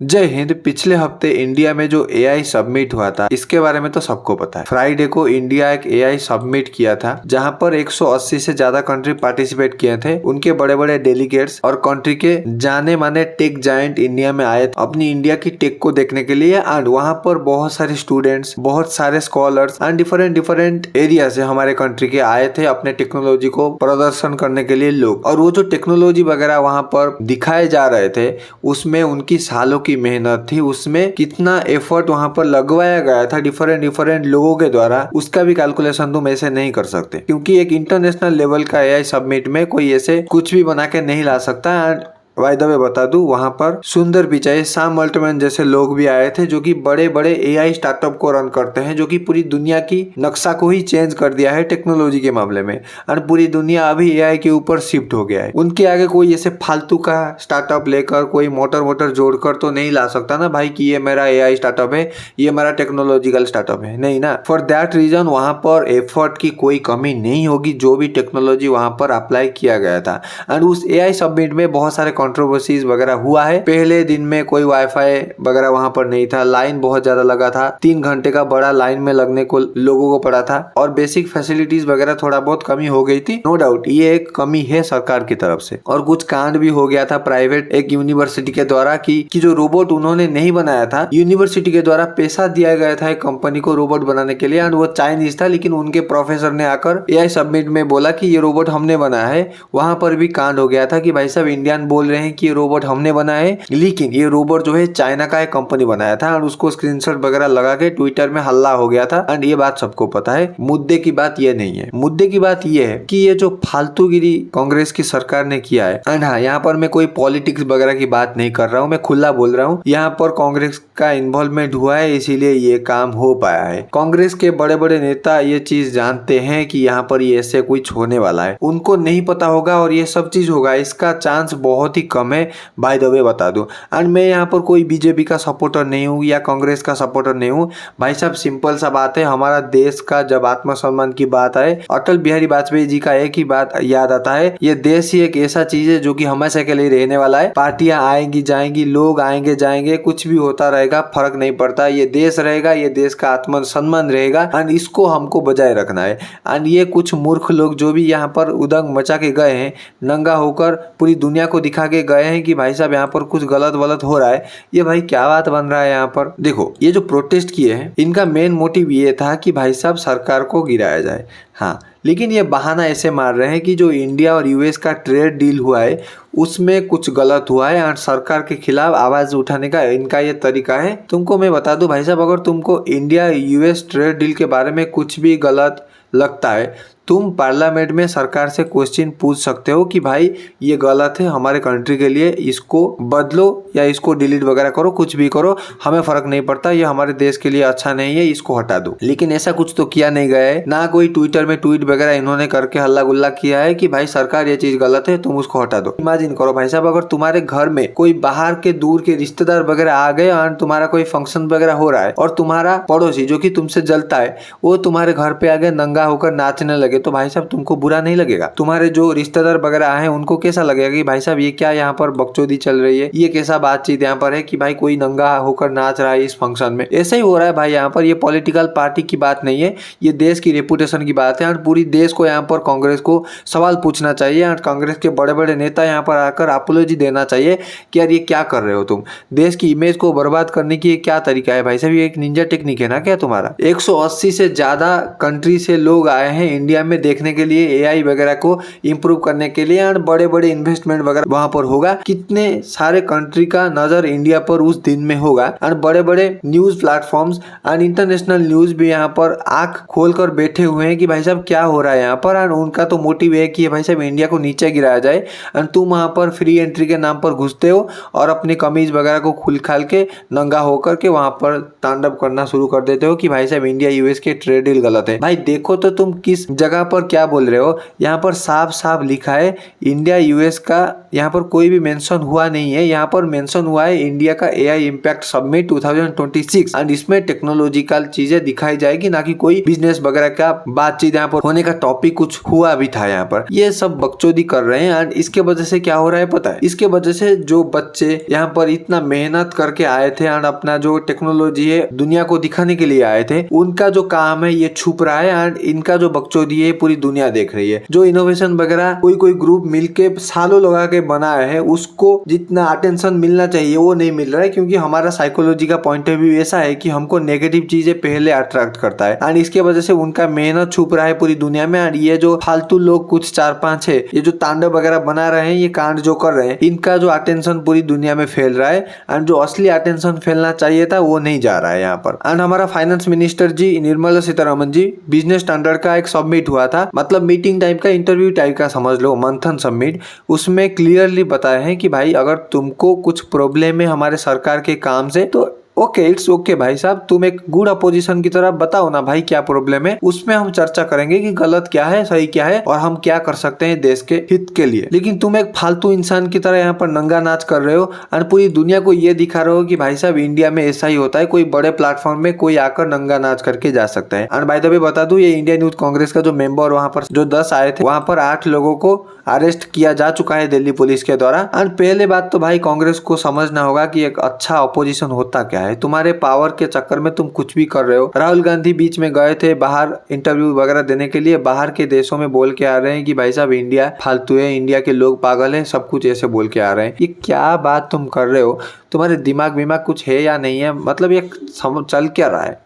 जय हिंद। पिछले हफ्ते इंडिया में जो एआई सबमिट हुआ था इसके बारे में तो सबको पता है। फ्राइडे को इंडिया एक एआई सबमिट किया था जहां पर 180 से ज्यादा कंट्री पार्टिसिपेट किए थे। उनके बड़े बड़े डेलीगेट्स और कंट्री के जाने माने टेक जायंट इंडिया में आए अपनी इंडिया की टेक को देखने के लिए। एंड वहां पर बहुत सारे स्टूडेंट्स, बहुत सारे स्कॉलर्स एंड डिफरेंट एरिया से हमारे कंट्री के आए थे अपने टेक्नोलॉजी को प्रदर्शन करने के लिए लोग। और वो जो टेक्नोलॉजी वगैरह वहां पर दिखाए जा रहे थे उसमें उनकी सालों की मेहनत थी, उसमें कितना एफर्ट वहां पर लगवाया गया था डिफरेंट लोगों के द्वारा, उसका भी कैलकुलेशन तुम ऐसे नहीं कर सकते। क्योंकि एक इंटरनेशनल लेवल का एआई सबमिट में कोई ऐसे कुछ भी बना के नहीं ला सकता। एंड बाय द वे बता दूं, वहां पर सुंदर पिचाई, सैम अल्टमैन जैसे लोग भी आए थे जो कि बड़े बड़े एआई स्टार्टअप को रन करते हैं, जो कि पूरी दुनिया की नक्शा को ही चेंज कर दिया है टेक्नोलॉजी के मामले में। और पूरी दुनिया अभी एआई के ऊपर शिफ्ट हो गया है। उनके आगे कोई ऐसे फालतू का स्टार्टअप लेकर कोई मोटर जोड़कर तो नहीं ला सकता ना भाई कि ये मेरा एआई स्टार्टअप है, ये मेरा टेक्नोलॉजिकल स्टार्टअप है, नहीं ना। फॉर दैट रीजन वहां पर एफर्ट की कोई कमी नहीं होगी जो भी टेक्नोलॉजी वहां पर अप्लाई किया गया था। एंड उस एआई सबमिट में बहुत सारे कंट्रोवर्सीज वगैरह हुआ है। पहले दिन में कोई वाईफाई वगैरह वहां पर नहीं था, लाइन बहुत ज्यादा लगा था, 3 घंटे का बड़ा लाइन में लगने को लोगों को पड़ा था। और बेसिक फैसिलिटीज वगैरह थोड़ा बहुत कमी हो गई थी, नो डाउट ये एक कमी है सरकार की तरफ से। और कुछ कांड भी हो गया था प्राइवेट एक यूनिवर्सिटी के द्वारा कि जो रोबोट उन्होंने नहीं बनाया था, यूनिवर्सिटी के द्वारा पैसा दिया गया था एक कंपनी को रोबोट बनाने के लिए। एंड वो चाइनीज था, लेकिन उनके प्रोफेसर ने आकर एआई सबमिट में बोला कि ये रोबोट हमने बनाया है। वहां पर भी कांड हो गया था कि भाई साहब इंडियन बोल रहे हैं कि ये रोबोट हमने बनाया है, लेकिन ये रोबोट जो है चाइना का एक कंपनी बनाया था। और उसको स्क्रीनशॉट वगैरह लगा के ट्विटर में हल्ला हो गया था। एंड ये बात सबको पता है। मुद्दे की बात ये नहीं है, मुद्दे की बात ये है कि ये जो फालतूगिरी कांग्रेस की सरकार ने किया है। एंड हाँ, यहाँ पर मैं कोई पॉलिटिक्स वगैरह की बात नहीं कर रहा हूँ, मैं खुला बोल रहा हूँ। यहाँ पर कांग्रेस का इन्वॉल्वमेंट हुआ है, इसीलिए ये काम हो पाया है। कांग्रेस के बड़े बड़े नेता ये चीज जानते हैं कि यहाँ पर ये ऐसे कुछ होने वाला है, उनको नहीं पता होगा और ये सब चीज होगा, इसका चांस बहुत ही कम है। बाय द वे बता दूं, एंड मैं यहाँ पर कोई बीजेपी का सपोर्टर नहीं हूँ या कांग्रेस का सपोर्टर नहीं हूँ। भाई साहब सिंपल सा बात है, हमारा देश का जब आत्मसम्मान की बात आए, अटल बिहारी वाजपेयी जी का एक ही बात याद आता है, ये देश ही एक ऐसा चीज है जो कि हमेशा के लिए रहने वाला है। पार्टियां आएंगी जाएंगी, लोग आएंगे जाएंगे, कुछ भी होता रहेगा, फर्क नहीं पड़ता। ये देश रहेगा, ये देश का आत्मसम्मान रहेगा एंड इसको हमको बजाय रखना है। एंड ये कुछ मूर्ख लोग जो भी यहाँ पर उदंग मचा के गए हैं, नंगा होकर पूरी दुनिया को दिखा के गए हैं कि भाई साहब यहाँ पर कुछ गलत हो रहा है, ये भाई क्या बात बन रहा है यहाँ पर। देखो, ये जो प्रोटेस्ट किए हैं इनका मेन मोटिव ये था कि भाई साहब सरकार को गिराया जाए। हाँ, लेकिन ये बहाना ऐसे मार रहे हैं कि जो इंडिया और यूएस का ट्रेड डील हुआ है उसमें कुछ गलत हुआ है और सरकार के खिलाफ आवाज उठाने का इनका ये तरीका है। तुमको मैं बता दूं भाई साहब, अगर तुमको इंडिया यूएस ट्रेड डील के बारे में कुछ भी गलत लगता है, तुम पार्लियामेंट में सरकार से क्वेश्चन पूछ सकते हो कि भाई ये गलत है हमारे कंट्री के लिए, इसको बदलो या इसको डिलीट वगैरह करो, कुछ भी करो, हमें फर्क नहीं पड़ता, ये हमारे देश के लिए अच्छा नहीं है, इसको हटा दो। लेकिन ऐसा कुछ तो किया नहीं गया है ना, कोई ट्विटर में ट्वीट वगैरह इन्होंने करके हल्ला गुल्ला किया है कि भाई सरकार ये चीज गलत है, तुम उसको हटा दो। इमेजिन करो भाई साहब, अगर तुम्हारे घर में कोई बाहर के दूर के रिश्तेदार वगैरह आ गए और तुम्हारा कोई फंक्शन वगैरह हो रहा है और तुम्हारा पड़ोसी जो कि तुमसे जलता है वो तुम्हारे घर पे आगे नंगा होकर नाचने लगे, तो भाई साहब तुमको बुरा नहीं लगेगा? तुम्हारे जो रिश्तेदार वगैरह आए हैं उनको कैसा लगेगा कि भाई साहब ये क्या यहाँ पर बकचोदी चल रही है, ये कैसा बातचीत यहाँ पर है कि भाई कोई नंगा होकर नाच रहा है इस फंक्शन में। ऐसा ही हो रहा है भाई यहाँ पर। ये पॉलिटिकल पार्टी की बात नहीं है, ये देश की रेपुटेशन की बात है। और पूरी देश को यहाँ पर कांग्रेस को सवाल पूछना चाहिए और कांग्रेस के बड़े बड़े नेता यहाँ पर आकर अपोलॉजी देना चाहिए कि यार ये क्या कर रहे हो तुम, देश की इमेज को बर्बाद करने की क्या तरीका है भाई साहब, ये एक निंजा टेक्निक है ना क्या तुम्हारा। 180 से ज्यादा कंट्री से लोग आए हैं इंडिया में देखने के लिए एआई वगैरह को इंप्रूव करने के लिए, और बड़े बड़े इन्वेस्टमेंट वगैरह वहां पर होगा। कितने सारे कंट्री का नजर इंडिया पर उस दिन में होगा और बड़े बड़े न्यूज प्लेटफॉर्म्स और इंटरनेशनल न्यूज भी यहाँ पर आंख खोलकर बैठे हुए हैं कि भाई साहब क्या हो रहा है यहाँ पर। और उनका तो मोटिव है कि भाई साहब इंडिया को नीचे गिराया जाए और तुम वहां पर फ्री एंट्री के नाम पर घुसते हो और अपनी कमीज वगैरह को खुल खाल के नंगा होकर के वहां पर तांडव करना शुरू कर देते हो कि भाई साहब इंडिया यूएस के ट्रेड डील गलत है। भाई देखो तो तुम किस जगह जगह पर क्या बोल रहे हो, यहाँ पर साफ साफ लिखा है इंडिया यूएस का, यहाँ पर कोई भी मेंशन हुआ नहीं है। यहाँ पर मेंशन हुआ है इंडिया का एआई इम्पैक्ट समिट 2026 एंड इसमें टेक्नोलॉजिकल चीजें दिखाई जाएगी, ना कि कोई बिजनेस वगैरह का बातचीत यहाँ पर होने का टॉपिक कुछ हुआ भी था। यहाँ पर ये सब बकचोदी कर रहे हैं एंड इसके वजह से क्या हो रहा है पता है, इसके वजह से जो बच्चे यहाँ पर इतना मेहनत करके आए थे एंड अपना जो टेक्नोलॉजी है दुनिया को दिखाने के लिए आए थे, उनका जो काम है ये छुप रहा है एंड इनका जो बकचोदी है पूरी दुनिया देख रही है। जो इनोवेशन वगैरह कोई ग्रुप मिलके सालों लगा के बनाया है, उसको जितना अटेंशन मिलना चाहिए वो नहीं मिल रहा है, क्योंकि हमारा साइकोलॉजी का पॉइंट ऑफ व्यू ऐसा है कि हमको नेगेटिव चीजें पहले अट्रैक्ट करता है एंड इसके वजह से उनका मेहनत छुप रहा है पूरी दुनिया में। एंड ये जो फालतू लोग कुछ 4-5 है, ये जो तांडव वगैरह बना रहे हैं, ये कांड जो कर रहे हैं, इनका जो अटेंशन पूरी दुनिया में फैल रहा है एंड जो असली अटेंशन फैलना चाहिए था वो नहीं जा रहा है यहाँ पर। एंड हमारा फाइनेंस मिनिस्टर जी निर्मला सीतारमण जी, बिजनेस स्टैंडर्ड का एक सबमिट हुआ था, मतलब मीटिंग टाइप का, इंटरव्यू टाइप का समझ लो, मंथन सबमिट। उसमें क्लियरली बताया है कि भाई अगर तुमको कुछ प्रॉब्लम है हमारे सरकार के काम से तो ओके, इट्स ओके भाई साहब, तुम एक गुड अपोजिशन की तरह बताओ ना भाई क्या प्रॉब्लम है, उसमें हम चर्चा करेंगे कि गलत क्या है सही क्या है और हम क्या कर सकते हैं देश के हित के लिए। लेकिन तुम एक फालतू इंसान की तरह यहाँ पर नंगा नाच कर रहे हो और पूरी दुनिया को ये दिखा रहे हो कि भाई साहब इंडिया में ऐसा ही होता है, कोई बड़े प्लेटफॉर्म में कोई आकर नंगा नाच करके जा सकता है। एंड बाय द वे बता दूं, ये इंडियन यूथ कांग्रेस का जो मेंबर वहां पर जो 10 आए थे, वहां पर 8 लोगों को अरेस्ट किया जा चुका है दिल्ली पुलिस के द्वारा। एंड पहले बात तो भाई कांग्रेस को समझना होगा कि एक अच्छा अपोजिशन होता क्या है। तुम्हारे पावर के चक्कर में तुम कुछ भी कर रहे हो। राहुल गांधी बीच में गए थे बाहर इंटरव्यू वगैरह देने के लिए, बाहर के देशों में बोल के आ रहे हैं कि भाई साहब इंडिया फालतू है, इंडिया के लोग पागल है, सब कुछ ऐसे बोल के आ रहे हैं। ये क्या बात तुम कर रहे हो? तुम्हारे दिमाग कुछ है या नहीं है? मतलब ये चल क्या रहा है?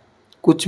कुछ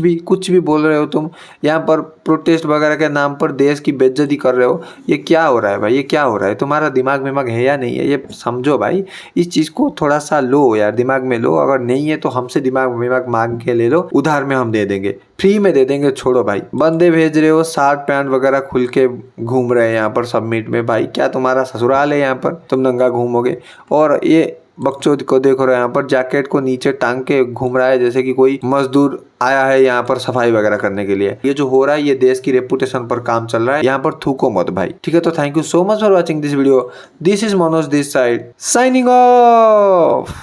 भी बोल रहे हो तुम, यहाँ पर प्रोटेस्ट वगैरह के नाम पर देश की बेइज्जती कर रहे हो। ये क्या हो रहा है भाई, ये क्या हो रहा है? तुम्हारा दिमाग है या नहीं है, ये समझो भाई। इस चीज़ को थोड़ा सा लो यार, दिमाग में लो। अगर नहीं है तो हमसे दिमाग मांग के ले लो, उधार में हम दे देंगे, फ्री में दे देंगे। छोड़ो भाई, बंदे भेज रहे हो, शर्ट पैंट वगैरह खुल के घूम रहे हैं यहाँ पर सबमिट में। भाई क्या तुम्हारा ससुराल है यहाँ पर, तुम नंगा घूमोगे? और ये बकचोद को देखो रहे यहाँ पर, जैकेट को नीचे टांग के घूम रहा है जैसे कि कोई मजदूर आया है यहाँ पर सफाई वगैरह करने के लिए। ये जो हो रहा है ये देश की रेपुटेशन पर काम चल रहा है, यहाँ पर थूको मत भाई, ठीक है? तो thank you so much for watching this video. This is Manoj this side signing off.